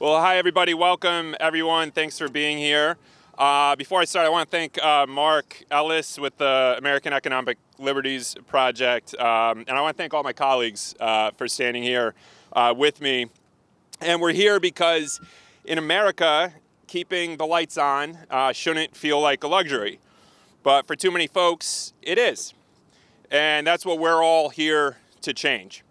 Well, hi, everybody. Welcome, everyone. Thanks for being here. Before I start, I want to thank Mark Ellis with the American Economic Liberties Project. And I want to thank all my colleagues for standing here with me. And we're here because in America, keeping the lights on shouldn't feel like a luxury. But for too many folks, it is. And that's what we're all here to change.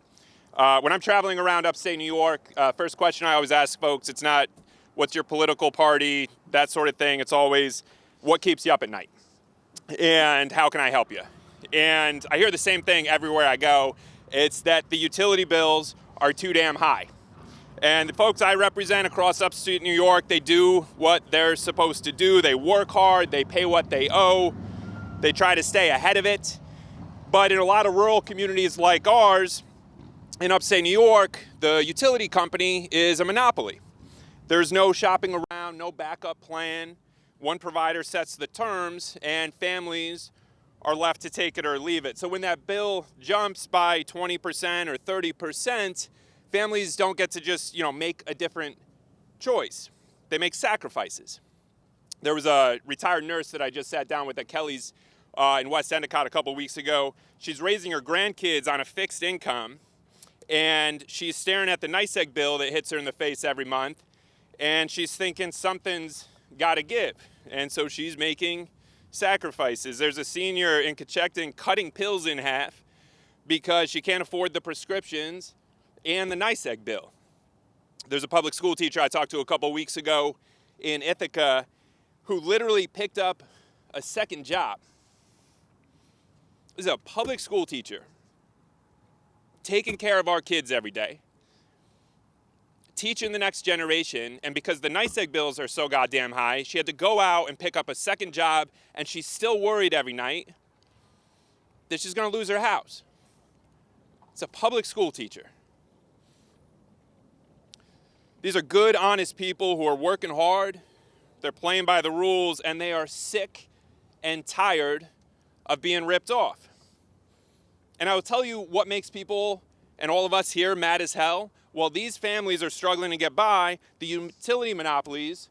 When I'm traveling around upstate New York, first question I always ask folks, it's not what's your political party, that sort of thing. It's always what keeps you up at night and how can I help you? And I hear the same thing everywhere I go. It's that the utility bills are too damn high. And the folks I represent across upstate New York, they do what they're supposed to do. They work hard, they pay what they owe, they try to stay ahead of it. But in a lot of rural communities like ours, in upstate New York, the utility company is a monopoly. There's no shopping around, no backup plan. One provider sets the terms, and families are left to take it or leave it. So when that bill jumps by 20% or 30%, families don't get to just, make a different choice. They make sacrifices. There was a retired nurse that I just sat down with at Kelly's in West Endicott a couple weeks ago. She's raising her grandkids on a fixed income, and she's staring at the NYSEG bill that hits her in the face every month, and she's thinking something's got to give. And so she's making sacrifices. There's a senior in Caucus cutting pills in half because she can't afford the prescriptions and the NYSEG bill. There's a public school teacher I talked to a couple weeks ago in Ithaca who literally picked up a second job. This is a public school teacher taking care of our kids every day, teaching the next generation, and because the NYSEG bills are so goddamn high, she had to go out and pick up a second job, and she's still worried every night that she's going to lose her house. It's a public school teacher. These are good, honest people who are working hard, they're playing by the rules, and they are sick and tired of being ripped off. And I will tell you what makes people and all of us here mad as hell. While these families are struggling to get by, the utility monopolies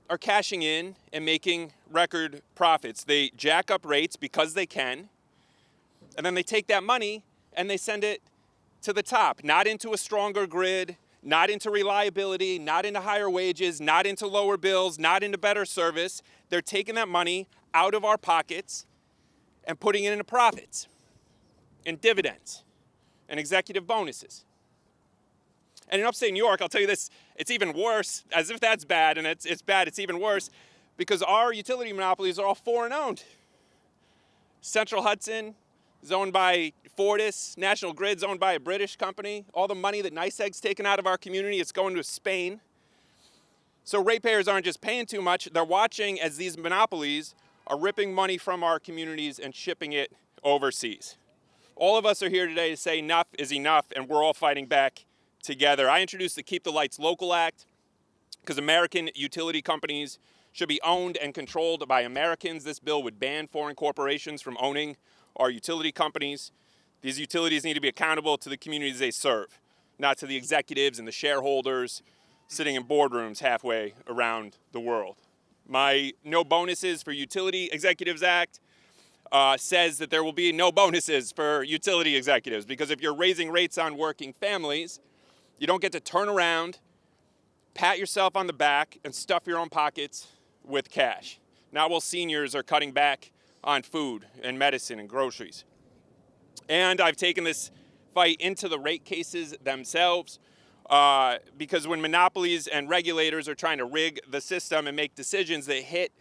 are cashing in and making record profits. They jack up rates because they can, and then they take that money and they send it to the top, not into a stronger grid, not into reliability, not into higher wages, not into lower bills, not into better service. They're taking that money out of our pockets and putting it into profits and dividends and executive bonuses. And in upstate New York, I'll tell you this, it's even worse, as if that's bad, and it's bad, it's even worse, because our utility monopolies are all foreign owned. Central Hudson is owned by Fortis, National Grid's owned by a British company. All the money that NYSEG's taken out of our community, it's going to Spain. So ratepayers aren't just paying too much, they're watching as these monopolies are ripping money from our communities and shipping it overseas. All of us are here today to say enough is enough, and we're all fighting back together. I introduced the Keep the Lights Local Act because American utility companies should be owned and controlled by Americans. This bill would ban foreign corporations from owning our utility companies. These utilities need to be accountable to the communities they serve, not to the executives and the shareholders sitting in boardrooms halfway around the world. My No Bonuses for Utility Executives Act says that there will be no bonuses for utility executives, because if you're raising rates on working families, you don't get to turn around, pat yourself on the back, and stuff your own pockets with cash. Not while seniors are cutting back on food and medicine and groceries. And I've taken this fight into the rate cases themselves, because when monopolies and regulators are trying to rig the system and make decisions that hit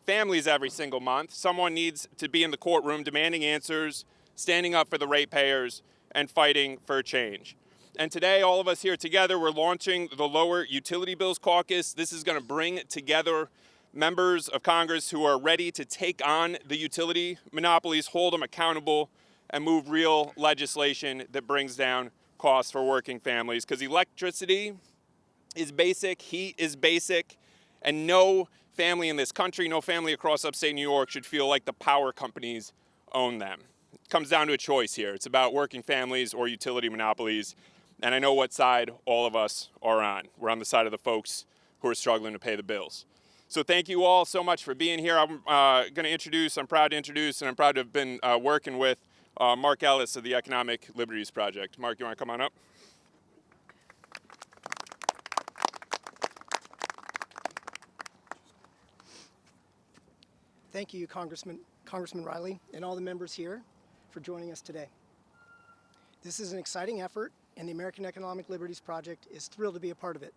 families every single month, someone needs to be in the courtroom demanding answers, standing up for the ratepayers, and fighting for change. And today, all of us here together, we're launching the Lower Utility Bills Caucus. This is going to bring together members of Congress who are ready to take on the utility monopolies, hold them accountable, and move real legislation that brings down costs for working families. Because electricity is basic, heat is basic, and no family in this country, no family across upstate New York should feel like the power companies own them. It comes down to a choice here. It's about working families or utility monopolies. And I know what side all of us are on. We're on the side of the folks who are struggling to pay the bills. So thank you all so much for being here. I'm proud to introduce, and I'm proud to have been working with Mark Ellis of the Economic Liberties Project. Mark, you want to come on up? Thank you, Congressman Riley, and all the members here for joining us today. This is an exciting effort, and the American Economic Liberties Project is thrilled to be a part of it.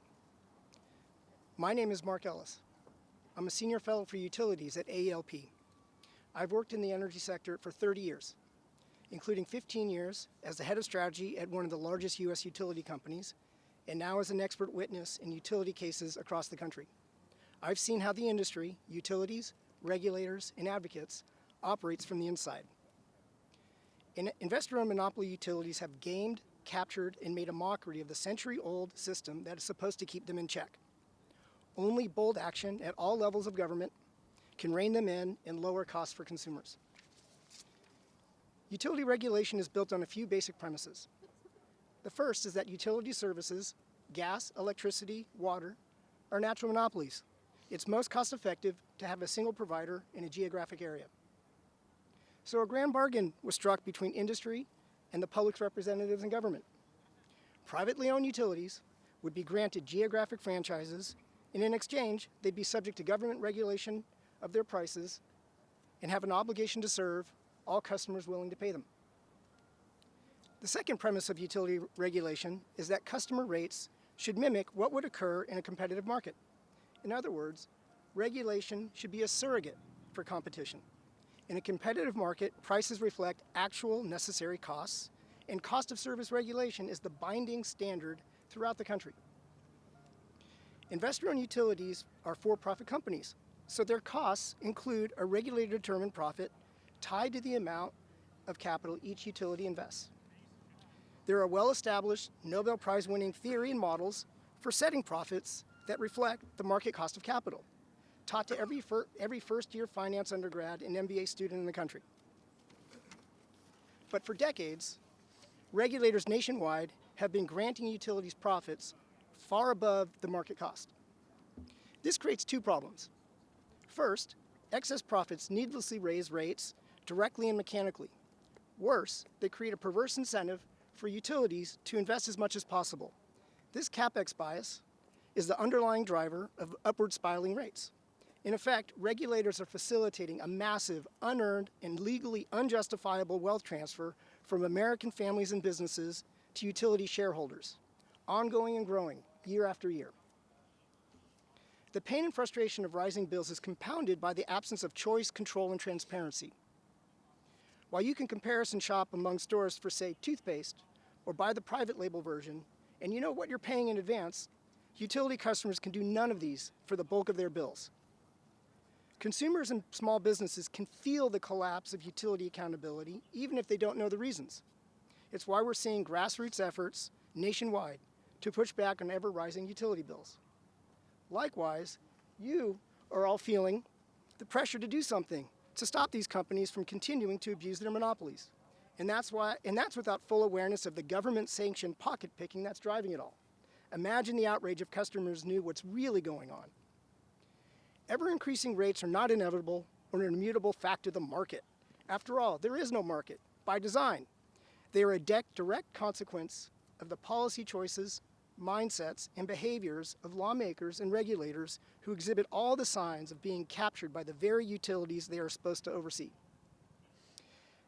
My name is Mark Ellis. I'm a senior fellow for utilities at AELP. I've worked in the energy sector for 30 years, including 15 years as the head of strategy at one of the largest U.S. utility companies, and now as an expert witness in utility cases across the country. I've seen how the industry, utilities, regulators, and advocates operates from the inside. Investor-owned monopoly utilities have gamed, captured, and made a mockery of the century-old system that is supposed to keep them in check. Only bold action at all levels of government can rein them in and lower costs for consumers. Utility regulation is built on a few basic premises. The first is that utility services, gas, electricity, water, are natural monopolies. It's most cost-effective to have a single provider in a geographic area. So a grand bargain was struck between industry and the public's representatives in government. Privately owned utilities would be granted geographic franchises, and in exchange, they'd be subject to government regulation of their prices and have an obligation to serve all customers willing to pay them. The second premise of utility regulation is that customer rates should mimic what would occur in a competitive market. In other words, regulation should be a surrogate for competition. In a competitive market, prices reflect actual necessary costs, and cost of service regulation is the binding standard throughout the country. Investor-owned utilities are for-profit companies, so their costs include a regulator-determined profit tied to the amount of capital each utility invests. There are well-established Nobel Prize-winning theory and models for setting profits that reflect the market cost of capital, taught to every first-year finance undergrad and MBA student in the country. But for decades, regulators nationwide have been granting utilities profits far above the market cost. This creates two problems. First, excess profits needlessly raise rates directly and mechanically. Worse, they create a perverse incentive for utilities to invest as much as possible. This CapEx bias is the underlying driver of upward spiraling rates. In effect, regulators are facilitating a massive, unearned, and legally unjustifiable wealth transfer from American families and businesses to utility shareholders, ongoing and growing year after year. The pain and frustration of rising bills is compounded by the absence of choice, control, and transparency. While you can comparison shop among stores for, say, toothpaste, or buy the private label version, and you know what you're paying in advance, utility customers can do none of these for the bulk of their bills. Consumers and small businesses can feel the collapse of utility accountability, even if they don't know the reasons. It's why we're seeing grassroots efforts nationwide to push back on ever-rising utility bills. Likewise, you are all feeling the pressure to do something to stop these companies from continuing to abuse their monopolies. And that's without full awareness of the government-sanctioned pocket picking that's driving it all. Imagine the outrage if customers knew what's really going on. Ever-increasing rates are not inevitable or an immutable fact of the market. After all, there is no market by design. They are a direct consequence of the policy choices, mindsets, and behaviors of lawmakers and regulators who exhibit all the signs of being captured by the very utilities they are supposed to oversee.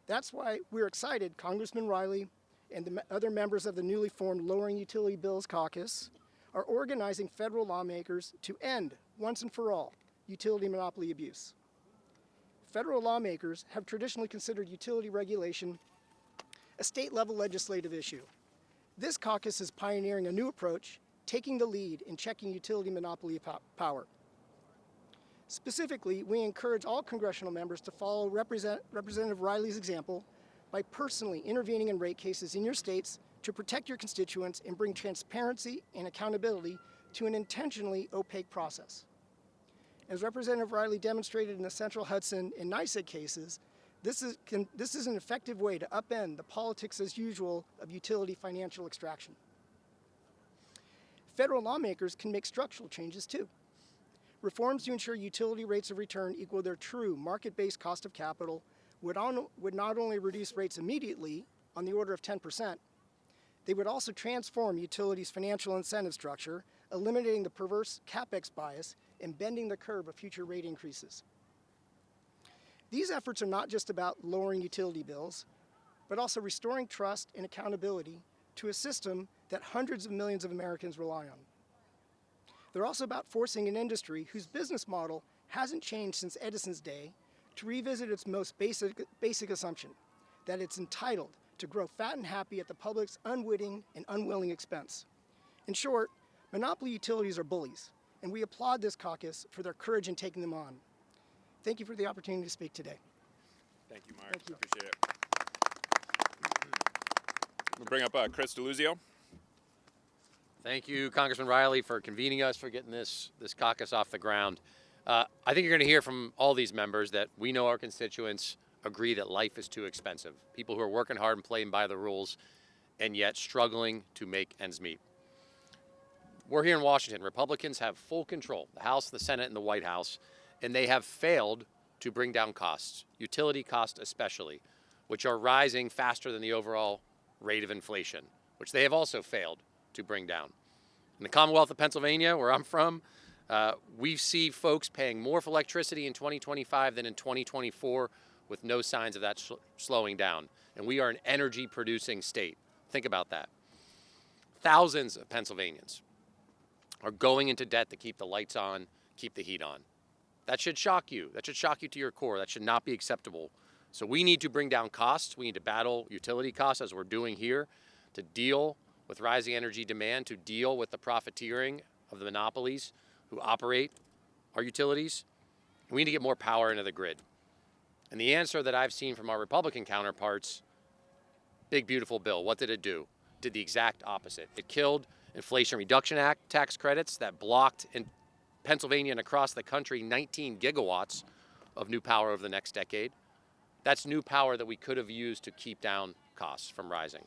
That's why we're excited Congressman Riley and the other members of the newly formed Lowering Utility Bills Caucus are organizing federal lawmakers to end, once and for all, utility monopoly abuse. Federal lawmakers have traditionally considered utility regulation a state-level legislative issue. This caucus is pioneering a new approach, taking the lead in checking utility monopoly power. Specifically, we encourage all congressional members to follow Representative Riley's example by personally intervening in rate cases in your states to protect your constituents and bring transparency and accountability to an intentionally opaque process. As Representative Riley demonstrated in the Central Hudson and NYSEG cases, this is an effective way to upend the politics as usual of utility financial extraction. federal lawmakers can make structural changes too. Reforms to ensure utility rates of return equal their true market-based cost of capital would not only reduce rates immediately on the order of 10%, they would also transform utilities' financial incentive structure, eliminating the perverse CapEx bias and bending the curve of future rate increases. These efforts are not just about lowering utility bills, but also restoring trust and accountability to a system that hundreds of millions of Americans rely on. They're also about forcing an industry whose business model hasn't changed since Edison's day to revisit its most basic assumption, that it's entitled to grow fat and happy at the public's unwitting and unwilling expense. In short, monopoly utilities are bullies, and we applaud this caucus for their courage in taking them on. Thank you for the opportunity to speak today. Thank you, Mark. Thank you. Appreciate it. We'll bring up Chris DeLuzio. Thank you, Congressman Riley, for convening us, for getting this caucus off the ground. I think you're going to hear from all these members that we know our constituents agree that life is too expensive. People who are working hard and playing by the rules and yet struggling to make ends meet. We're here in Washington. Republicans have full control, the House, the Senate, and the White House, and they have failed to bring down costs, utility costs especially, which are rising faster than the overall rate of inflation, which they have also failed to bring down. In the Commonwealth of Pennsylvania, where I'm from, we see folks paying more for electricity in 2025 than in 2024, with no signs of that slowing down. And we are an energy-producing state. Think about that. Thousands of Pennsylvanians are going into debt to keep the lights on, keep the heat on. That should shock you. That should shock you to your core. That should not be acceptable. So we need to bring down costs. We need to battle utility costs, as we're doing here, to deal with rising energy demand, to deal with the profiteering of the monopolies who operate our utilities. We need to get more power into the grid. And the answer that I've seen from our Republican counterparts, big, beautiful bill. What did it do? Did the exact opposite. It killed Inflation Reduction Act tax credits that blocked in Pennsylvania and across the country 19 gigawatts of new power over the next decade. That's new power that we could have used to keep down costs from rising.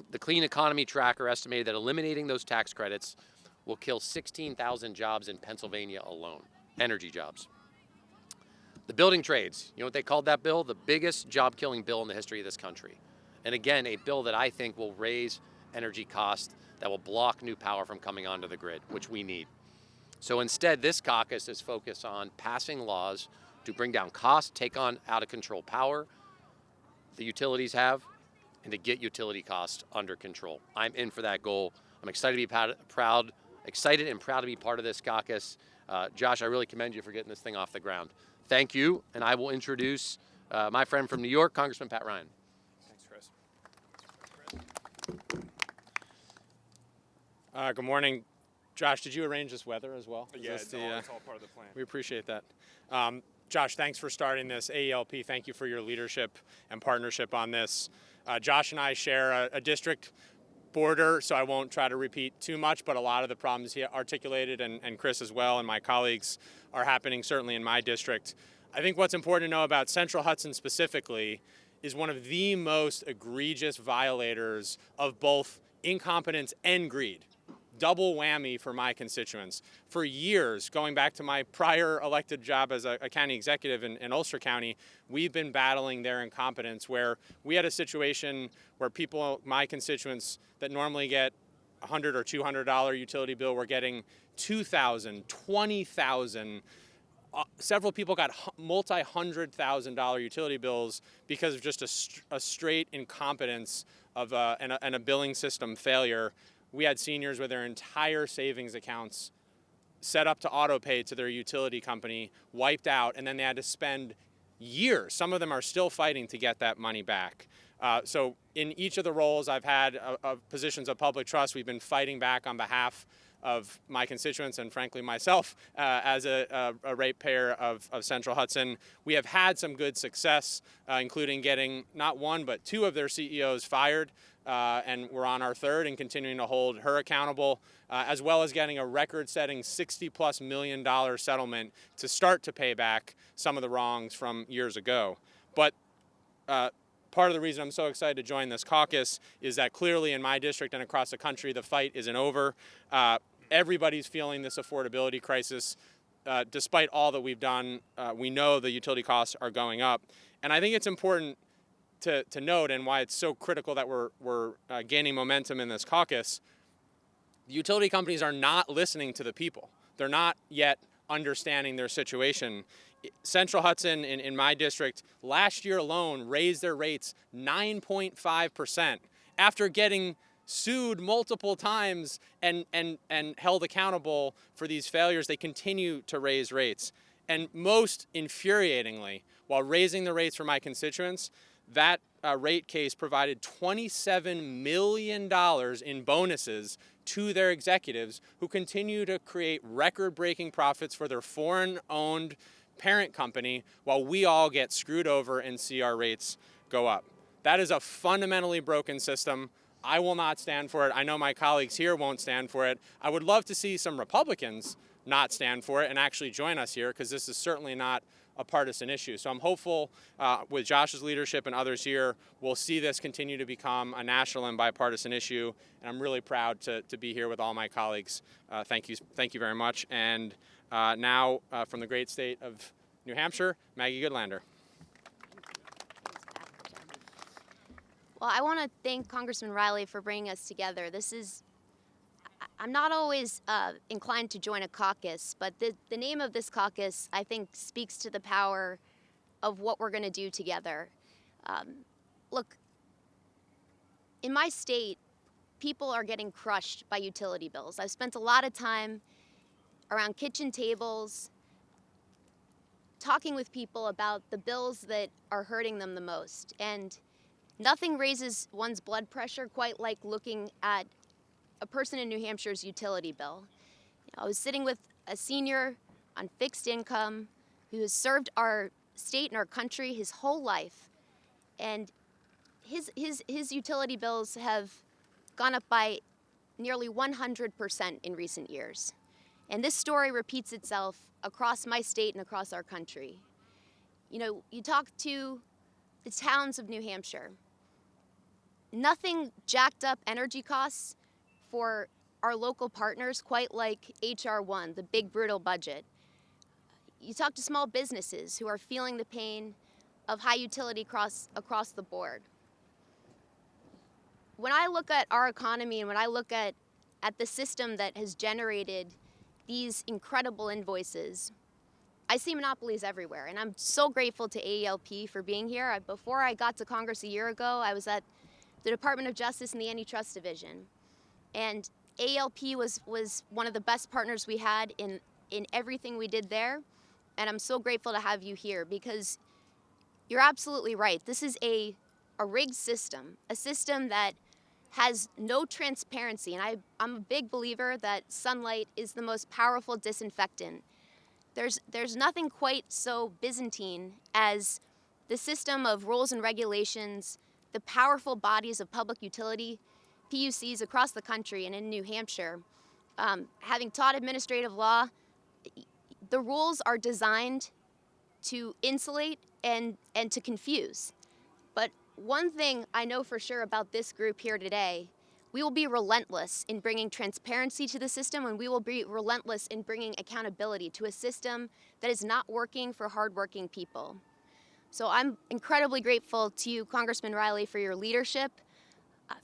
The Clean Economy Tracker estimated that eliminating those tax credits will kill 16,000 jobs in Pennsylvania alone, energy jobs. The building trades, you know what they called that bill? The biggest job-killing bill in the history of this country. And again, a bill that I think will raise energy costs, that will block new power from coming onto the grid, which we need. So instead, this caucus is focused on passing laws to bring down costs, take on out-of-control power the utilities have, and to get utility costs under control. I'm in for that goal. I'm excited to be excited and proud to be part of this caucus. Josh, I really commend you for getting this thing off the ground. Thank you, and I will introduce my friend from New York, Congressman Pat Ryan. Thanks, Chris. Good morning. Josh, did you arrange this weather as well? Yeah, it's all part of the plan. We appreciate that. Josh, thanks for starting this. AELP, thank you for your leadership and partnership on this. Josh and I share a district border, so I won't try to repeat too much, but a lot of the problems he articulated, and Chris as well, and my colleagues, are happening certainly in my district. I think what's important to know about Central Hudson specifically is one of the most egregious violators of both incompetence and greed. Double whammy for my constituents. For years, going back to my prior elected job as a county executive in Ulster County, we've been battling their incompetence, where we had a situation where people, my constituents, that normally get $100 or $200 utility bill were getting $2,000, $20,000. Several people got multi-$100,000 utility bills because of just a straight incompetence of and a billing system failure. We had seniors with their entire savings accounts set up to auto pay to their utility company, wiped out, and then they had to spend years. Some of them are still fighting to get that money back. So in each of the roles I've had of positions of public trust, we've been fighting back on behalf of my constituents and frankly myself as a ratepayer of Central Hudson. We have had some good success, including getting not one but two of their CEOs fired, and we're on our third and continuing to hold her accountable, as well as getting a record-setting $60+ million settlement to start to pay back some of the wrongs from years ago. But part of the reason I'm so excited to join this caucus is that clearly in my district and across the country, the fight isn't over. Everybody's feeling this affordability crisis. Despite all that we've done, we know the utility costs are going up. And I think it's important to note, and why it's so critical that we're gaining momentum in this caucus, the utility companies are not listening to the people. They're not yet understanding their situation. Central Hudson in my district last year alone raised their rates 9.5% after getting sued multiple times and held accountable for these failures. They continue to raise rates. And most infuriatingly, while raising the rates for my constituents, that rate case provided $27 million in bonuses to their executives, who continue to create record-breaking profits for their foreign-owned parent company, while we all get screwed over and see our rates go up. That is a fundamentally broken system. I will not stand for it. I know my colleagues here won't stand for it. I would love to see some Republicans not stand for it and actually join us here, because this is certainly not a partisan issue. So I'm hopeful with Josh's leadership and others here, we'll see this continue to become a national and bipartisan issue. And I'm really proud to be here with all my colleagues. Thank you very much. And now from the great state of New Hampshire, Maggie Goodlander. Well, I want to thank Congressman Riley for bringing us together. I'm not always inclined to join a caucus, but the name of this caucus, I think, speaks to the power of what we're going to do together. Look, in my state, people are getting crushed by utility bills. I've spent a lot of time around kitchen tables talking with people about the bills that are hurting them the most. And nothing raises one's blood pressure quite like looking at a person in New Hampshire's utility bill. I was sitting with a senior on fixed income who has served our state and our country his whole life, and his utility bills have gone up by nearly 100% in recent years. And this story repeats itself across my state and across our country. You know, you talk to the towns of New Hampshire, nothing jacked up energy costs for our local partners quite like H.R. 1, the big brutal budget. You talk to small businesses who are feeling the pain of high utility costs across the board. When I look at our economy and when I look at the system that has generated these incredible invoices, I see monopolies everywhere. And I'm so grateful to AELP for being here. Before I got to Congress a year ago, I was at the Department of Justice and the Antitrust Division. And AELP was one of the best partners we had in everything we did there. And I'm so grateful to have you here, because you're absolutely right. This is a rigged system, a system that has no transparency. And I'm a big believer that sunlight is the most powerful disinfectant. There's nothing quite so Byzantine as the system of rules and regulations, the powerful bodies of public utility, PUCs across the country and in New Hampshire. Having taught administrative law, the rules are designed to insulate and to confuse. But one thing I know for sure about this group here today, we will be relentless in bringing transparency to the system, and we will be relentless in bringing accountability to a system that is not working for hardworking people. So I'm incredibly grateful to you, Congressman Riley, for your leadership,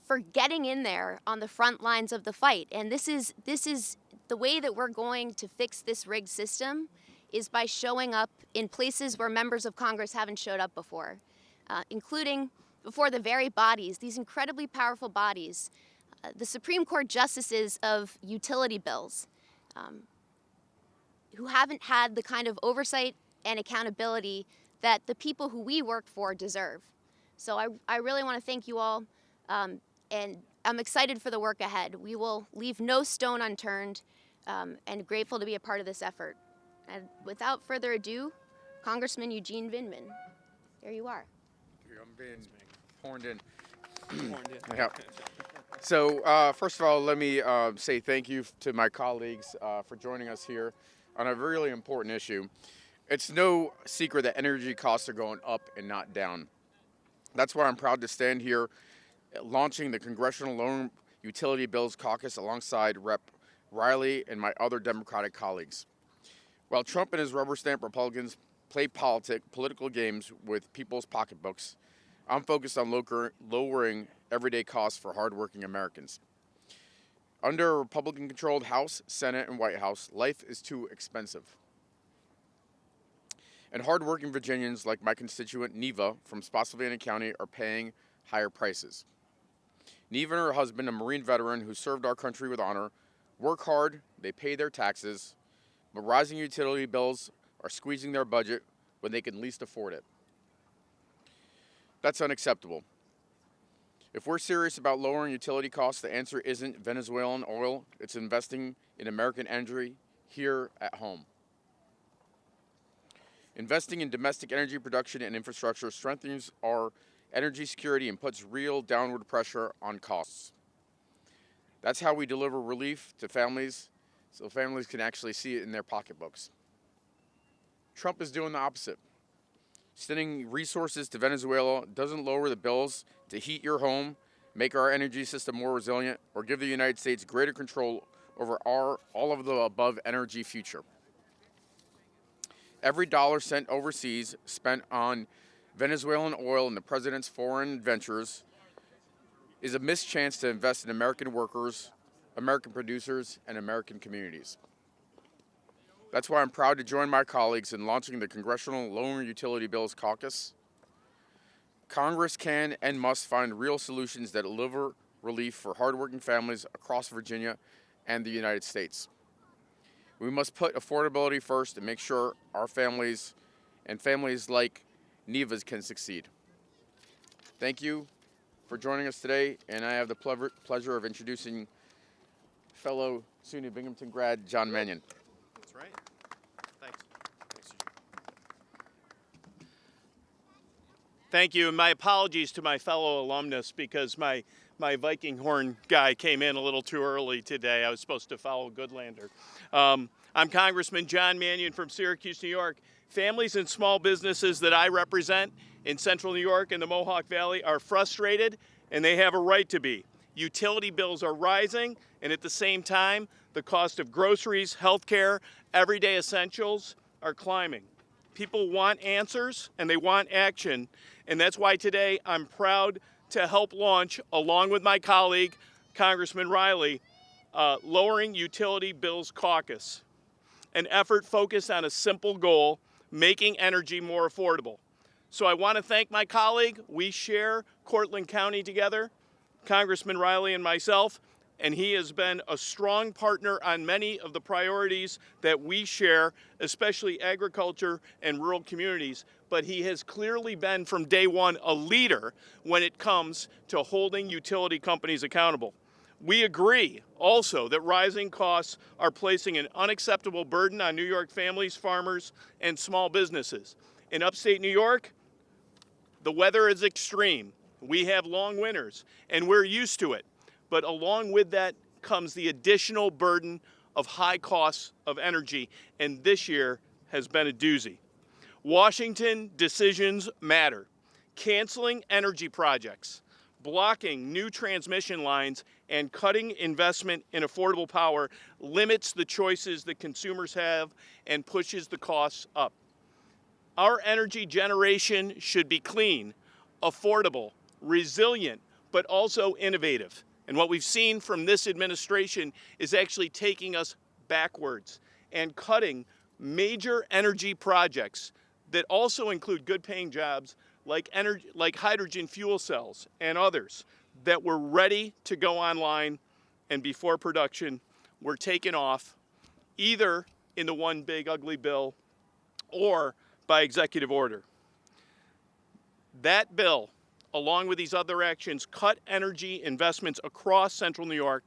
for getting in there on the front lines of the fight. And this is the way that we're going to fix this rigged system, is by showing up in places where members of Congress haven't showed up before, including before the very bodies, these incredibly powerful bodies, the Supreme Court justices of utility bills, who haven't had the kind of oversight and accountability that the people who we work for deserve. So I really want to thank you all, and I'm excited for the work ahead. We will leave no stone unturned, and grateful to be a part of this effort. And without further ado, Congressman Eugene Vindman, there you are. I'm being horned in. Yeah. So first of all, let me say thank you to my colleagues for joining us here on a really important issue. It's no secret that energy costs are going up and not down. That's why I'm proud to stand here launching the Congressional Loan Utility Bills Caucus alongside Rep. Riley and my other Democratic colleagues. While Trump and his rubber stamp Republicans play political games with people's pocketbooks, I'm focused on lowering everyday costs for hardworking Americans. Under a Republican-controlled House, Senate, and White House, life is too expensive. And hardworking Virginians like my constituent Neva from Spotsylvania County are paying higher prices. Neva and her husband, a Marine veteran who served our country with honor, work hard, they pay their taxes, but rising utility bills are squeezing their budget when they can least afford it. That's unacceptable. If we're serious about lowering utility costs, the answer isn't Venezuelan oil, it's investing in American energy here at home. Investing in domestic energy production and infrastructure strengthens our energy security and puts real downward pressure on costs. That's how we deliver relief to families so families can actually see it in their pocketbooks. Trump is doing the opposite. Sending resources to Venezuela doesn't lower the bills to heat your home, make our energy system more resilient, or give the United States greater control over our all of the above energy future. Every dollar sent overseas spent on Venezuelan oil and the president's foreign ventures is a missed chance to invest in American workers, American producers, and American communities. That's why I'm proud to join my colleagues in launching the Congressional Loan Utility Bills Caucus. Congress can and must find real solutions that deliver relief for hardworking families across Virginia and the United States. We must put affordability first and make sure our families and families like Neva's can succeed. Thank you for joining us today, and I have the pleasure of introducing fellow SUNY Binghamton grad John Mannion. That's right. Thanks. Thank you, and my apologies to my fellow alumnus because my Viking horn guy came in a little too early today. I was supposed to follow Goodlander. I'm Congressman John Mannion from Syracuse, New York. Families and small businesses that I represent in Central New York and the Mohawk Valley are frustrated, and they have a right to be. Utility bills are rising, and at the same time, the cost of groceries, healthcare, everyday essentials are climbing. People want answers, and they want action, and that's why today I'm proud to help launch, along with my colleague, Congressman Riley, Lowering Utility Bills Caucus, an effort focused on a simple goal, making energy more affordable. So I want to thank my colleague. We share Cortland County together, Congressman Riley and myself, and he has been a strong partner on many of the priorities that we share, especially agriculture and rural communities. But he has clearly been from day one a leader when it comes to holding utility companies accountable. We agree also that rising costs are placing an unacceptable burden on New York families, farmers, and small businesses. In upstate New York, the weather is extreme. We have long winters, and we're used to it. But along with that comes the additional burden of high costs of energy, and this year has been a doozy. Washington decisions matter. Canceling energy projects, blocking new transmission lines, and cutting investment in affordable power limits the choices that consumers have and pushes the costs up. Our energy generation should be clean, affordable, resilient, but also innovative. And what we've seen from this administration is actually taking us backwards and cutting major energy projects that also include good-paying jobs like hydrogen fuel cells and others that were ready to go online, and before production were taken off, either in the one big ugly bill or by executive order. That bill, along with these other actions, cut energy investments across Central New York,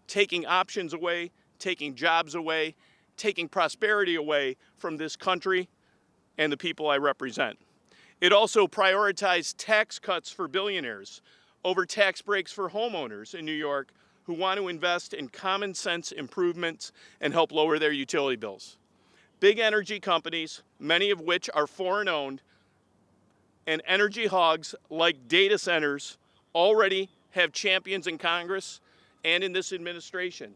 taking options away, taking jobs away, taking prosperity away from this country and the people I represent. It also prioritized tax cuts for billionaires over tax breaks for homeowners in New York who want to invest in common sense improvements and help lower their utility bills. Big energy companies, many of which are foreign owned, and energy hogs like data centers already have champions in Congress and in this administration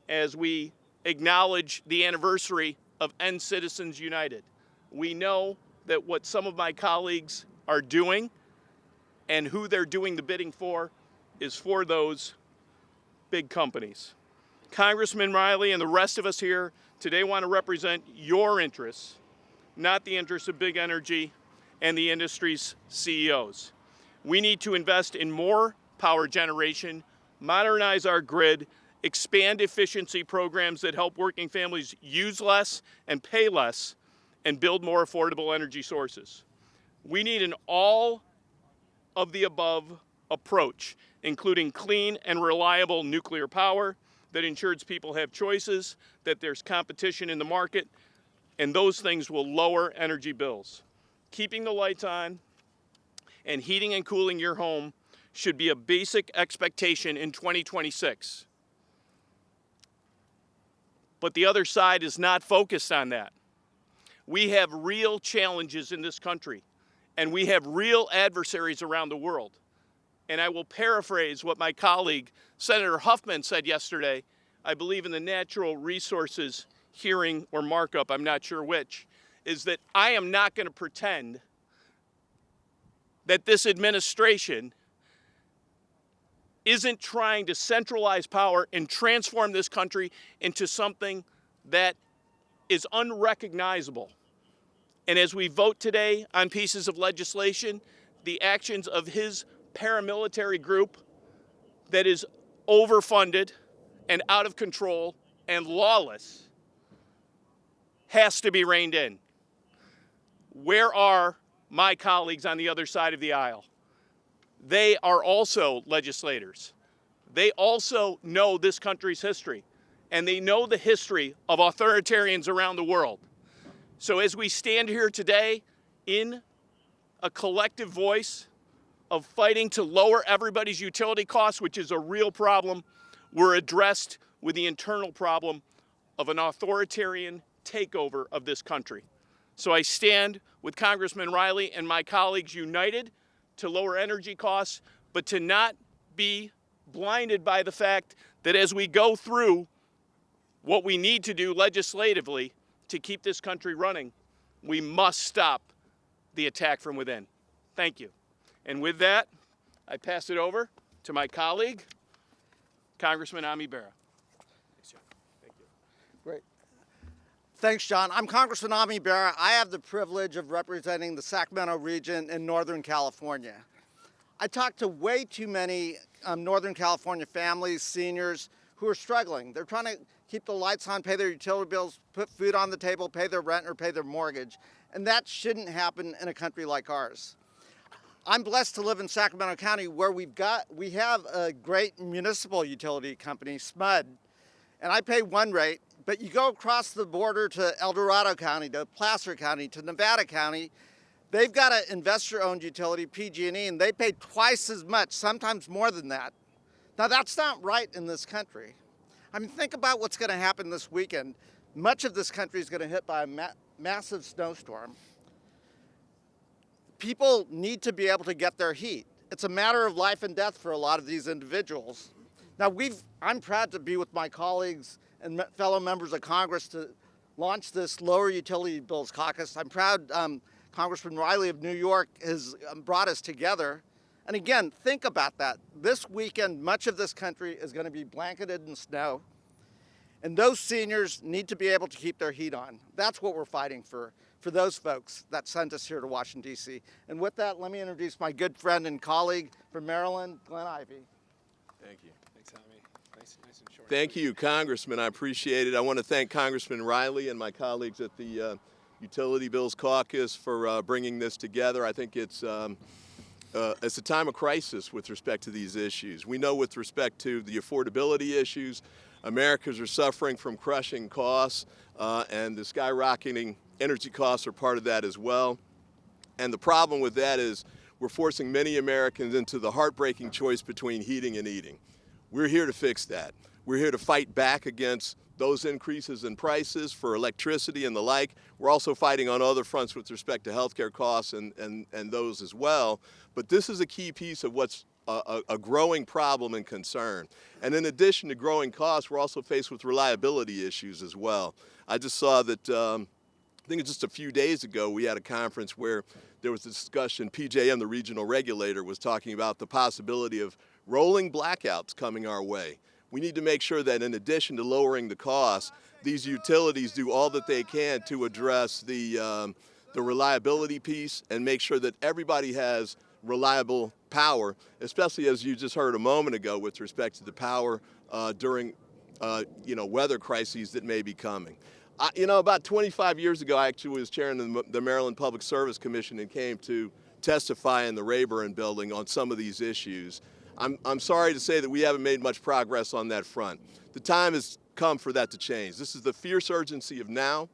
as we acknowledge the anniversary of End Citizens United. We know that what some of my colleagues are doing and who they're doing the bidding for is for those big companies. Congressman Riley and the rest of us here today want to represent your interests, not the interests of big energy and the industry's CEOs. We need to invest in more power generation, modernize our grid, expand efficiency programs that help working families use less and pay less, and build more affordable energy sources. We need an all-of-the-above approach, including clean and reliable nuclear power that ensures people have choices, that there's competition in the market, and those things will lower energy bills. Keeping the lights on and heating and cooling your home should be a basic expectation in 2026. But the other side is not focused on that. We have real challenges in this country, and we have real adversaries around the world. And I will paraphrase what my colleague, Senator Huffman, said yesterday, I believe in the natural resources hearing or markup, I'm not sure which, is that I am not going to pretend that this administration isn't trying to centralize power and transform this country into something that is unrecognizable. And as we vote today on pieces of legislation, the actions of his paramilitary group that is overfunded and out of control and lawless has to be reined in. Where are my colleagues on the other side of the aisle? They are also legislators. They also know this country's history, and they know the history of authoritarians around the world. So as we stand here today in a collective voice of fighting to lower everybody's utility costs, which is a real problem, we're addressed with the internal problem of an authoritarian takeover of this country. So I stand with Congressman Riley and my colleagues united to lower energy costs, but to not be blinded by the fact that as we go through what we need to do legislatively to keep this country running, we must stop the attack from within. Thank you. And with that, I pass it over to my colleague, Congressman Ami Bera. Great. Thanks, John. I'm Congressman Ami Bera. I have the privilege of representing the Sacramento region in Northern California. I talk to way too many Northern California families, seniors who are struggling. They're trying to keep the lights on, pay their utility bills, put food on the table, pay their rent or pay their mortgage. And that shouldn't happen in a country like ours. I'm blessed to live in Sacramento County where we have a great municipal utility company, SMUD, and I pay one rate, but you go across the border to El Dorado County, to Placer County, to Nevada County, they've got an investor-owned utility, PG&E, and they pay twice as much, sometimes more than that. Now that's not right in this country. I mean, think about what's going to happen this weekend. Much of this country is going to hit by a massive snowstorm. People need to be able to get their heat. It's a matter of life and death for a lot of these individuals. Now, I'm proud to be with my colleagues and fellow members of Congress to launch this Lower Utility Bills Caucus. I'm proud Congressman Riley of New York has brought us together. And again, think about that. This weekend, much of this country is going to be blanketed in snow. And those seniors need to be able to keep their heat on. That's what we're fighting for those folks that sent us here to Washington, D.C. And with that, let me introduce my good friend and colleague from Maryland, Glenn Ivey. Thank you. Thanks, Tommy. Nice and short. Thank you, Congressman. I appreciate it. I want to thank Congressman Riley and my colleagues at the Utility Bills Caucus for bringing this together. I think it's a time of crisis with respect to these issues. We know with respect to the affordability issues, Americans are suffering from crushing costs, and the skyrocketing energy costs are part of that as well. And the problem with that is we're forcing many Americans into the heartbreaking choice between heating and eating. We're here to fix that. We're here to fight back against those increases in prices for electricity and the like. We're also fighting on other fronts with respect to healthcare costs and those as well. But this is a key piece of what's a growing problem and concern. And in addition to growing costs, we're also faced with reliability issues as well. I just saw that, I think it's just a few days ago, we had a conference where there was a discussion. PJM, the regional regulator, was talking about the possibility of rolling blackouts coming our way. We need to make sure that in addition to lowering the costs, these utilities do all that they can to address the reliability piece and make sure that everybody has reliable power, especially as you just heard a moment ago with respect to the power during weather crises that may be coming. About 25 years ago, I actually was chairing the Maryland Public Service Commission and came to testify in the Rayburn building on some of these issues. I'm sorry to say that we haven't made much progress on that front. The time has come for that to change. This is the fierce urgency of now.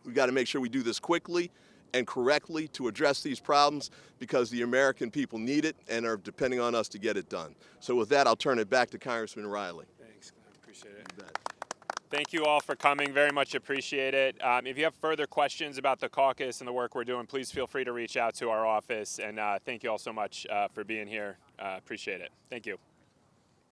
We've got to make sure we do this quickly and correctly to address these problems because the American people need it and are depending on us to get it done. So with that, I'll turn it back to Congressman Riley. Thanks, Glenn. Appreciate it. You bet. Thank you all for coming. Very much appreciate it. If you have further questions about the caucus and the work we're doing, please feel free to reach out to our office. And thank you all so much for being here. Appreciate it. Thank you.